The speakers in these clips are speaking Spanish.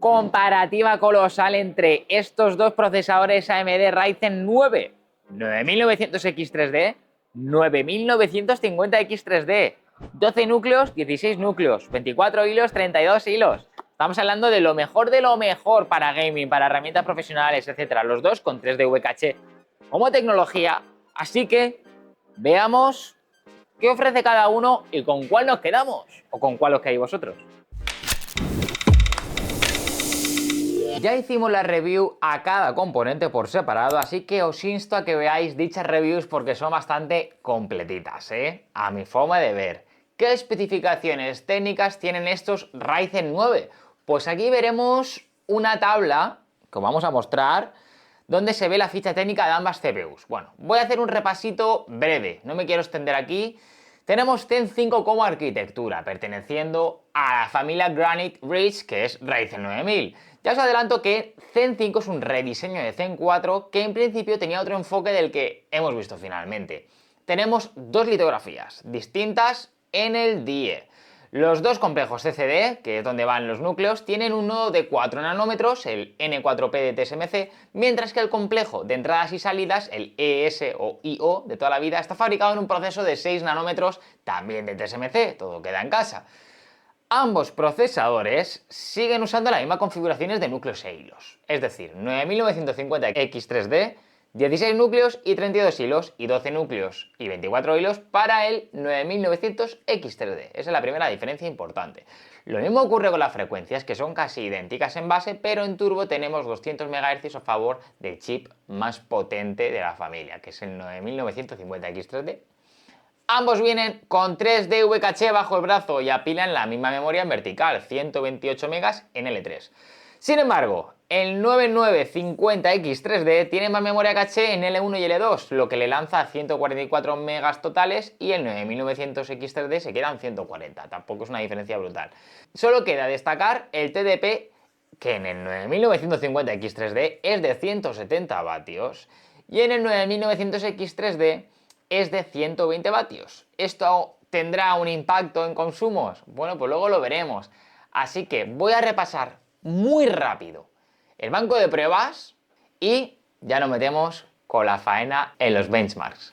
comparativa colosal entre estos dos procesadores AMD Ryzen 9 9900X3D, 9950X3D, 12 núcleos, 16 núcleos, 24 hilos, 32 hilos. Estamos hablando de lo mejor para gaming, para herramientas profesionales, etcétera. Los dos con 3D caché como tecnología. Así que veamos qué ofrece cada uno y con cuál nos quedamos o con cuál os quedáis vosotros. Ya hicimos la review a cada componente por separado, así que os insto a que veáis dichas reviews porque son bastante completitas, a mi forma de ver. ¿Qué especificaciones técnicas tienen estos Ryzen 9? Pues aquí veremos una tabla que os vamos a mostrar donde se ve la ficha técnica de ambas CPUs. Bueno, voy a hacer un repasito breve, no me quiero extender aquí. Tenemos Zen 5 como arquitectura, perteneciendo a la familia Granite Ridge, que es Ryzen 9000. Ya os adelanto que Zen 5 es un rediseño de Zen 4 que en principio tenía otro enfoque del que hemos visto finalmente. Tenemos dos litografías distintas en el die. Los dos complejos CCD, que es donde van los núcleos, tienen un nodo de 4 nanómetros, el N4P de TSMC, mientras que el complejo de entradas y salidas, el ES o IO de toda la vida, está fabricado en un proceso de 6 nanómetros, también de TSMC, todo queda en casa. Ambos procesadores siguen usando las mismas configuraciones de núcleos e hilos, es decir, 9950X3D, 16 núcleos y 32 hilos, y 12 núcleos y 24 hilos para el 9900X3D. Esa es la primera diferencia importante. Lo mismo ocurre con las frecuencias, que son casi idénticas en base, pero en turbo tenemos 200 MHz a favor del chip más potente de la familia, que es el 9950X3D. Ambos vienen con 3D caché bajo el brazo y apilan la misma memoria en vertical, 128 MB en L3. Sin embargo, el 9950X3D tiene más memoria caché en L1 y L2, lo que le lanza a 144 MB totales, y el 9900X3D se queda en 140, tampoco es una diferencia brutal. Solo queda destacar el TDP, que en el 9950X3D es de 170 vatios y en el 9900X3D es de 120 vatios. ¿Esto tendrá un impacto en consumos? Bueno, pues luego lo veremos. Así que voy a repasar muy rápido el banco de pruebas y ya nos metemos con la faena en los benchmarks.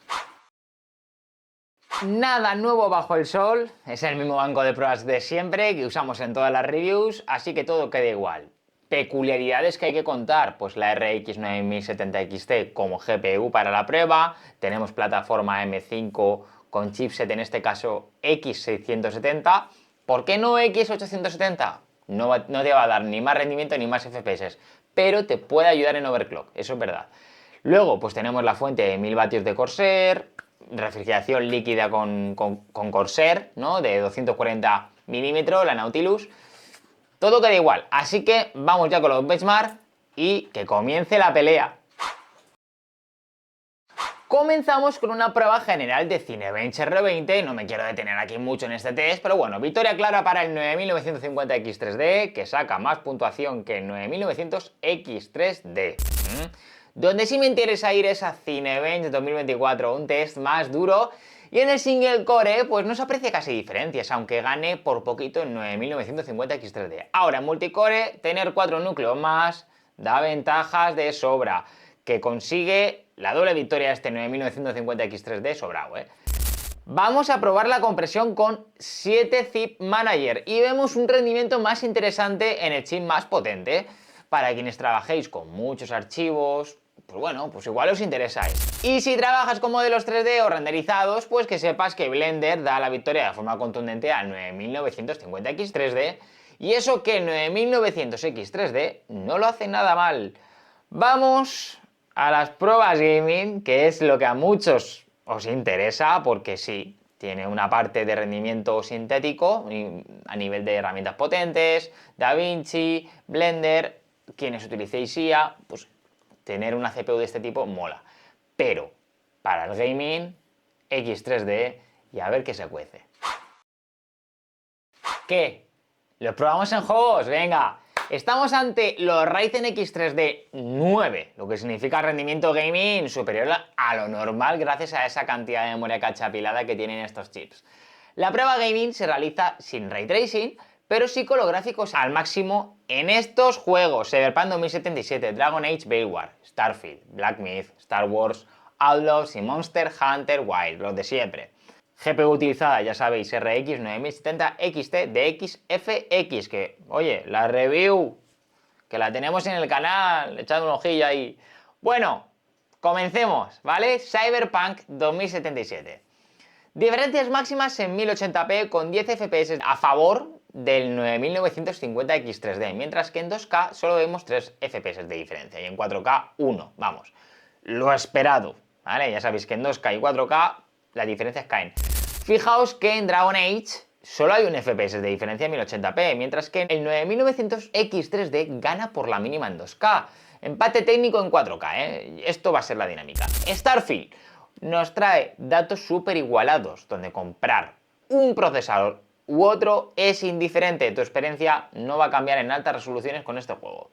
Nada nuevo bajo el sol, es el mismo banco de pruebas de siempre que usamos en todas las reviews, así que todo queda igual. Peculiaridades que hay que contar, pues la RX 9070 XT como GPU para la prueba, tenemos plataforma M5 con chipset, en este caso X670. ¿Por qué no X870? No te va a dar ni más rendimiento ni más FPS, pero te puede ayudar en overclock, eso es verdad. Luego, pues tenemos la fuente de 1000 vatios de Corsair, refrigeración líquida con Corsair, ¿no? De 240 milímetros, la Nautilus. Todo queda igual, así que vamos ya con los benchmarks y que comience la pelea. Comenzamos con una prueba general de Cinebench R20, no me quiero detener aquí mucho en este test, pero bueno, victoria clara para el 9950X3D, que saca más puntuación que el 9900X3D. Donde sí me interesa ir es a Cinebench 2024, un test más duro, y en el single core pues no se aprecia casi diferencias, aunque gane por poquito el 9950X3D. Ahora, en multicore, tener 4 núcleos más da ventajas de sobra, que consigue la doble victoria de este 9950X3D sobrado, Vamos a probar la compresión con 7 Zip Manager y vemos un rendimiento más interesante en el chip más potente. Para quienes trabajéis con muchos archivos, pues bueno, pues igual os interesáis. Y si trabajas con modelos 3D o renderizados, pues que sepas que Blender da la victoria de forma contundente al 9950X3D, y eso que el 9900X3D no lo hace nada mal. Vamos a las pruebas gaming, que es lo que a muchos os interesa, porque sí, tiene una parte de rendimiento sintético a nivel de herramientas potentes, DaVinci, Blender. Quienes utilicéis IA, pues tener una CPU de este tipo mola. Pero para el gaming, X3D y a ver qué se cuece. ¿Qué? ¿Los probamos en juegos? Venga. Estamos ante los Ryzen X3D 9, lo que significa rendimiento gaming superior a lo normal gracias a esa cantidad de memoria caché apilada que tienen estos chips. La prueba gaming se realiza sin Ray Tracing, pero sí con los gráficos al máximo en estos juegos: Cyberpunk 2077, Dragon Age Veilguard, Starfield, Black Myth, Star Wars Outlaws y Monster Hunter Wilds, los de siempre. GPU utilizada, ya sabéis, RX 9070 XT de XFX, que, oye, la review, que la tenemos en el canal, echad un ojillo ahí. Bueno, comencemos, ¿vale? Cyberpunk 2077. Diferencias máximas en 1080p con 10 FPS a favor del 9950 X3D, mientras que en 2K solo vemos 3 FPS de diferencia y en 4K 1, vamos, lo esperado, ¿vale? Ya sabéis que en 2K y 4K las diferencias caen. Fijaos que en Dragon Age solo hay un FPS de diferencia en 1080p, mientras que el 9900 X3D gana por la mínima en 2K. Empate técnico en 4K, ¿eh? Esto va a ser la dinámica. Starfield nos trae datos súper igualados, donde comprar un procesador u otro es indiferente. Tu experiencia no va a cambiar en altas resoluciones con este juego.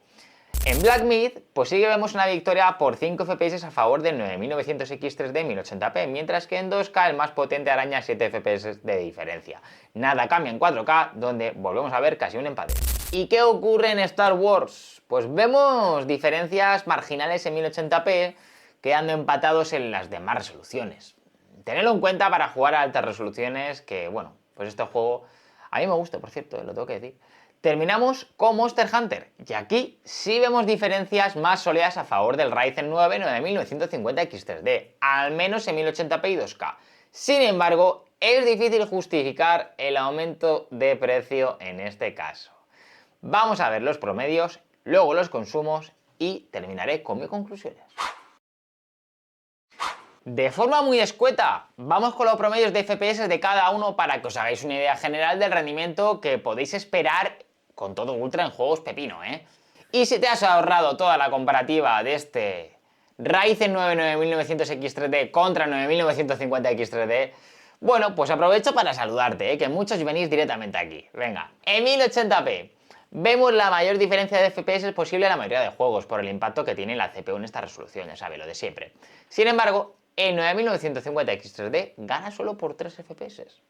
En Black Myth, pues sí que vemos una victoria por 5 FPS a favor del 9900 X3D 1080p, mientras que en 2K el más potente araña 7 FPS de diferencia. Nada cambia en 4K, donde volvemos a ver casi un empate. ¿Y qué ocurre en Star Wars? Pues vemos diferencias marginales en 1080p, quedando empatados en las demás resoluciones. Tenedlo en cuenta para jugar a altas resoluciones, que bueno, pues este juego a mí me gusta, por cierto, lo tengo que decir. Terminamos con Monster Hunter, y aquí sí vemos diferencias más sólidas a favor del Ryzen 9 9950 X3D, al menos en 1080p y 2K. Sin embargo, es difícil justificar el aumento de precio en este caso. Vamos a ver los promedios, luego los consumos y terminaré con mis conclusiones. De forma muy escueta, vamos con los promedios de FPS de cada uno para que os hagáis una idea general del rendimiento que podéis esperar con todo ultra en juegos pepino, ¿eh? Y si te has ahorrado toda la comparativa de este Ryzen 9 9900 X3D contra 9950 X3D, bueno, pues aprovecho para saludarte, ¿eh? Que muchos venís directamente aquí. Venga, en 1080p vemos la mayor diferencia de FPS posible en la mayoría de juegos por el impacto que tiene la CPU en esta resolución, ya sabes, lo de siempre. Sin embargo, el 9950 X3D gana solo por 3 FPS.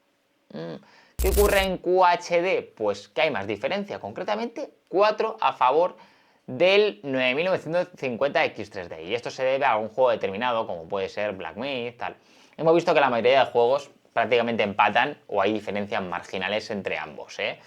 ¿Qué ocurre en QHD? Pues que hay más diferencia, concretamente 4 a favor del 9950 X3D. Y esto se debe a algún juego determinado, como puede ser Black Myth, tal. Hemos visto que la mayoría de juegos prácticamente empatan o hay diferencias marginales entre ambos, ¿eh?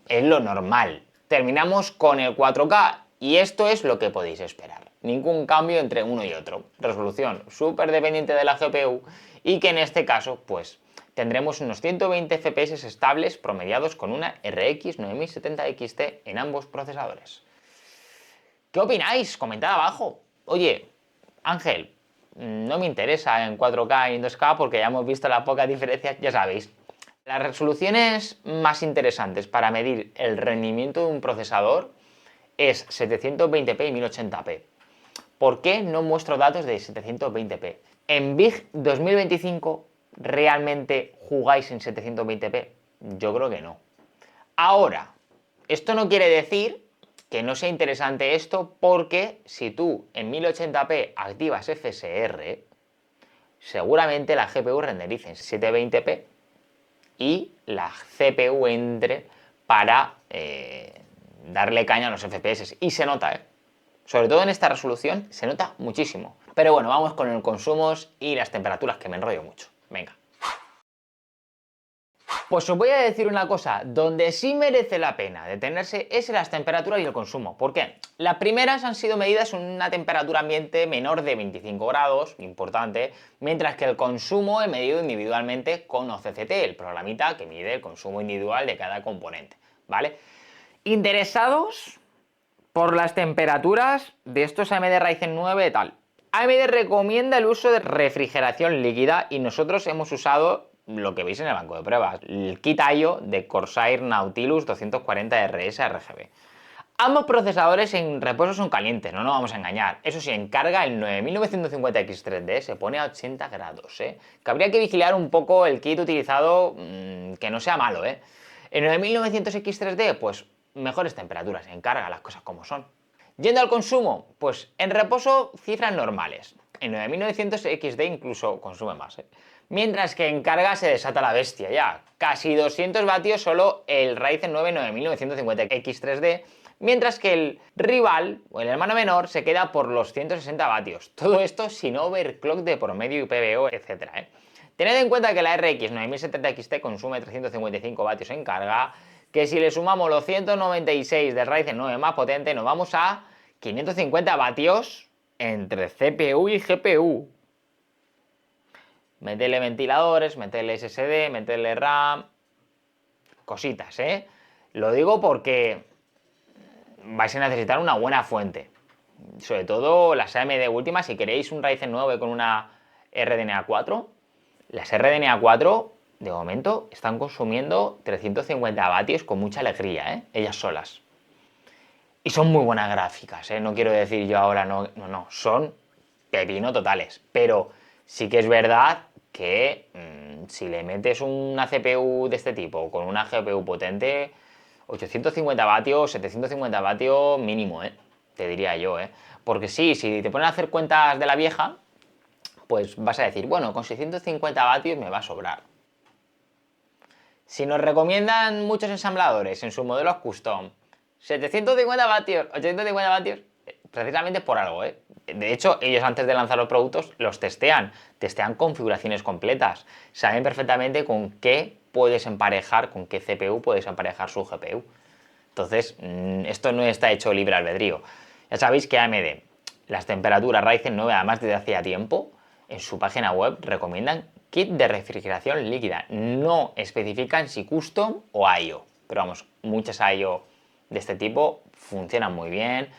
Es lo normal. Terminamos con el 4K y esto es lo que podéis esperar. Ningún cambio entre uno y otro. Resolución súper dependiente de la GPU y que en este caso, pues, tendremos unos 120 FPS estables promediados con una RX 9070 XT en ambos procesadores. ¿Qué opináis? Comentad abajo. Oye, Ángel, no me interesa en 4K y en 2K porque ya hemos visto las pocas diferencias, ya sabéis. Las resoluciones más interesantes para medir el rendimiento de un procesador es 720p y 1080p. ¿Por qué no muestro datos de 720p? ¿En VIG 2025 realmente jugáis en 720p? Yo creo que no. Ahora, esto no quiere decir que no sea interesante esto, porque si tú en 1080p activas FSR, seguramente la GPU renderice en 720p y la CPU entre para darle caña a los FPS. Y se nota, ¿eh? Sobre todo en esta resolución se nota muchísimo. Pero bueno, vamos con los consumos y las temperaturas, que me enrollo mucho. Venga. Pues os voy a decir una cosa, donde sí merece la pena detenerse es en las temperaturas y el consumo. ¿Por qué? Las primeras han sido medidas en una temperatura ambiente menor de 25 grados, importante, mientras que el consumo es medido individualmente con OCCT, el programita que mide el consumo individual de cada componente, ¿vale? ¿Interesados por las temperaturas de estos AMD Ryzen 9 tal? AMD recomienda el uso de refrigeración líquida y nosotros hemos usado lo que veis en el banco de pruebas, el kit IO de Corsair Nautilus 240RS RGB. Ambos procesadores en reposo son calientes, no nos vamos a engañar. Eso sí, en carga el 9950X3D se pone a 80 grados, ¿eh? Que habría que vigilar un poco el kit utilizado, que no sea malo, ¿eh? El 9900X3D, pues mejores temperaturas, en carga, las cosas como son. Yendo al consumo, pues en reposo cifras normales. El 9900XD incluso consume más, ¿eh? Mientras que en carga se desata la bestia ya. Casi 200 vatios solo el Ryzen 9 9950X3D, mientras que el rival, o el hermano menor, se queda por los 160 vatios. Todo esto sin overclock de por medio y PBO, etc. Tened en cuenta que la RX 9070 XT consume 355 vatios en carga, que si le sumamos los 196 del Ryzen 9 más potente, nos vamos a 550 vatios entre CPU y GPU. Metele ventiladores, metele SSD, metele RAM, cositas, ¿eh? Lo digo porque vais a necesitar una buena fuente. Sobre todo las AMD últimas, si queréis un Ryzen 9 con una RDNA 4, las RDNA 4 de momento están consumiendo 350 vatios con mucha alegría, ¿eh? Ellas solas. Y son muy buenas gráficas, ¿eh? No quiero decir yo ahora no, son pepino totales. Pero sí que es verdad que si le metes una CPU de este tipo con una GPU potente, 850 vatios, 750 vatios mínimo, te diría yo, porque sí, si te ponen a hacer cuentas de la vieja, pues vas a decir, bueno, con 650 vatios me va a sobrar. Si nos recomiendan muchos ensambladores en sus modelos custom 750 vatios, 850 vatios, precisamente por algo, De hecho, ellos antes de lanzar los productos los testean configuraciones completas, saben perfectamente con qué puedes emparejar, con qué CPU puedes emparejar su GPU. Entonces, esto no está hecho libre albedrío. Ya sabéis que AMD, las temperaturas Ryzen 9, además desde hacía tiempo, en su página web recomiendan kit de refrigeración líquida. No especifican si custom o IO, pero vamos, muchas IO de este tipo funcionan muy bien,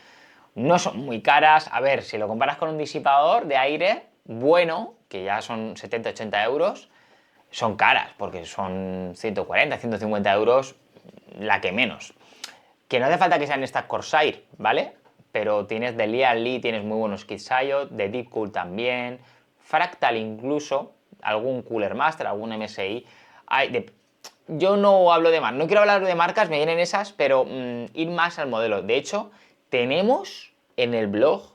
no son muy caras. A ver, si lo comparas con un disipador de aire bueno, que ya son 70-80 euros, son caras, porque son 140-150 euros la que menos. Que no hace falta que sean estas Corsair, ¿vale? Pero tienes de Lian Li, tienes muy buenos kits IO, de Deepcool también, Fractal incluso, algún Cooler Master, algún MSI. Yo no hablo de marcas, no quiero hablar de marcas, me vienen esas, pero ir más al modelo. De hecho, tenemos en el blog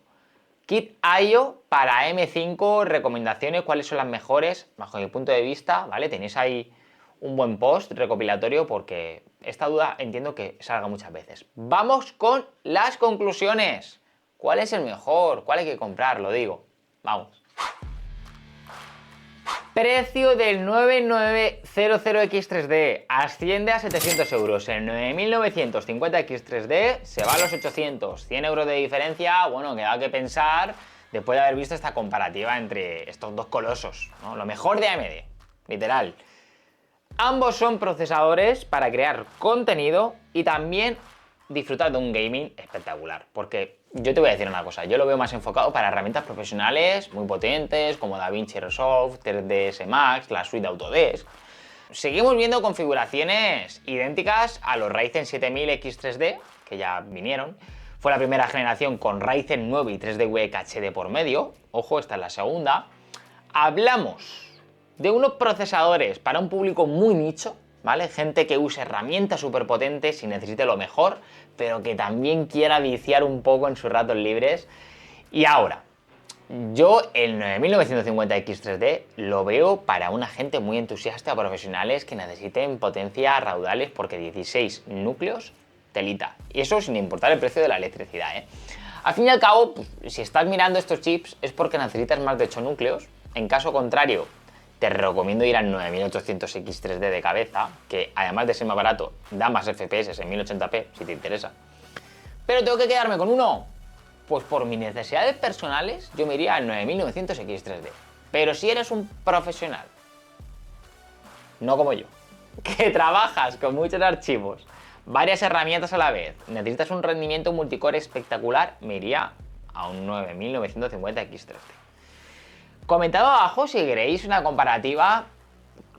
kit IO para M5, recomendaciones, cuáles son las mejores, bajo mi punto de vista, ¿vale? Tenéis ahí un buen post recopilatorio porque esta duda entiendo que salga muchas veces. Vamos con las conclusiones. ¿Cuál es el mejor? ¿Cuál hay que comprar? Lo digo. Vamos. Precio del 9900X3D asciende a 700 euros. El 9950X3D se va a los 800. 100 euros de diferencia, bueno, queda que pensar después de haber visto esta comparativa entre estos dos colosos, ¿no? Lo mejor de AMD, literal. Ambos son procesadores para crear contenido y también disfrutar de un gaming espectacular. Porque yo te voy a decir una cosa, yo lo veo más enfocado para herramientas profesionales muy potentes como DaVinci Resolve, 3ds Max, la suite Autodesk. Seguimos viendo configuraciones idénticas a los Ryzen 7000 X3D, que ya vinieron. Fue la primera generación con Ryzen 9 y 3D Caché de por medio. Ojo, esta es la segunda. Hablamos de unos procesadores para un público muy nicho, ¿vale? Gente que use herramientas súper potentes y necesite lo mejor, pero que también quiera viciar un poco en sus ratos libres. Y ahora, yo el 9950X3D lo veo para una gente muy entusiasta, profesionales que necesiten potencia raudales, porque 16 núcleos, telita. Y eso sin importar el precio de la electricidad, Al fin y al cabo, pues, si estás mirando estos chips es porque necesitas más de 8 núcleos. En caso contrario, te recomiendo ir al 9800X3D de cabeza, que además de ser más barato, da más FPS en 1080p, si te interesa. Pero tengo que quedarme con uno. Pues por mis necesidades personales, yo me iría al 9900X3D. Pero si eres un profesional, no como yo, que trabajas con muchos archivos, varias herramientas a la vez, necesitas un rendimiento multicore espectacular, me iría a un 9950X3D. Comentad abajo si queréis una comparativa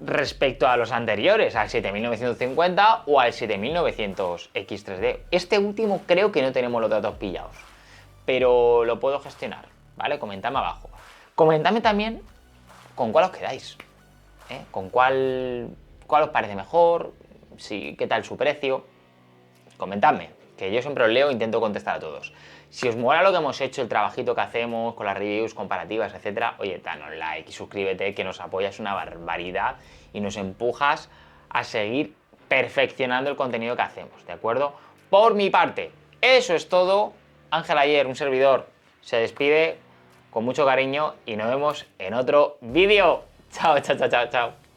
respecto a los anteriores, al 7950 o al 7900X3D. Este último creo que no tenemos los datos pillados, pero lo puedo gestionar, ¿vale? Comentadme abajo. Comentadme también con cuál os quedáis, con cuál os parece mejor, qué tal su precio. Comentadme, que yo siempre os leo e intento contestar a todos. Si os mola lo que hemos hecho, el trabajito que hacemos con las reviews comparativas, etcétera, oye, danos like y suscríbete, que nos apoyas una barbaridad y nos empujas a seguir perfeccionando el contenido que hacemos, ¿de acuerdo? Por mi parte, eso es todo. Ángel Ayer, un servidor, se despide con mucho cariño y nos vemos en otro vídeo. Chao, chao, chao, chao, chao.